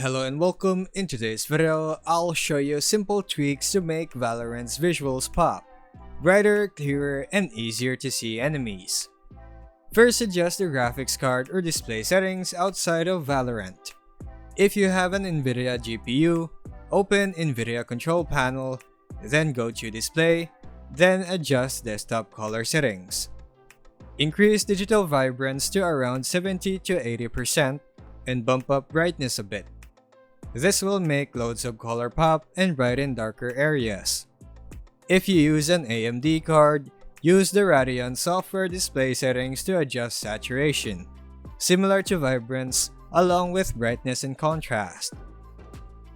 Hello and welcome. In today's video, I'll show you simple tweaks to make Valorant's visuals pop. Brighter, clearer, and easier to see enemies. First, adjust the graphics card or display settings outside of Valorant. If you have an NVIDIA GPU, open NVIDIA Control Panel, then go to Display, then adjust desktop color settings. Increase digital vibrance to around 70 to 80% and bump up brightness a bit. This will make loads of color pop and brighten darker areas. If you use an AMD card, use the Radeon software display settings to adjust saturation, similar to vibrance, along with brightness and contrast.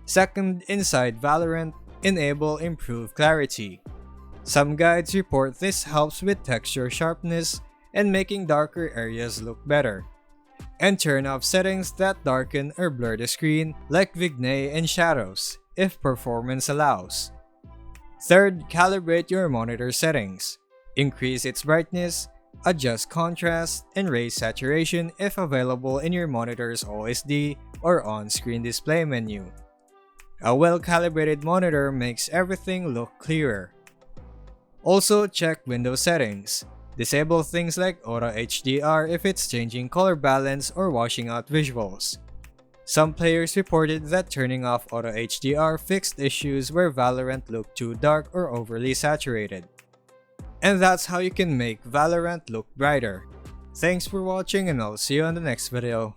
Second, inside Valorant, enable improved clarity. Some guides report this helps with texture sharpness and making darker areas look better. And turn off settings that darken or blur the screen like vignette and shadows, if performance allows. Third, calibrate your monitor settings. Increase its brightness, adjust contrast, and raise saturation if available in your monitor's OSD or on-screen display menu. A well-calibrated monitor makes everything look clearer. Also, check window settings. Disable things like Auto HDR if it's changing color balance or washing out visuals. Some players reported that turning off Auto HDR fixed issues where Valorant looked too dark or overly saturated. And that's how you can make Valorant look brighter. Thanks for watching and I'll see you on the next video.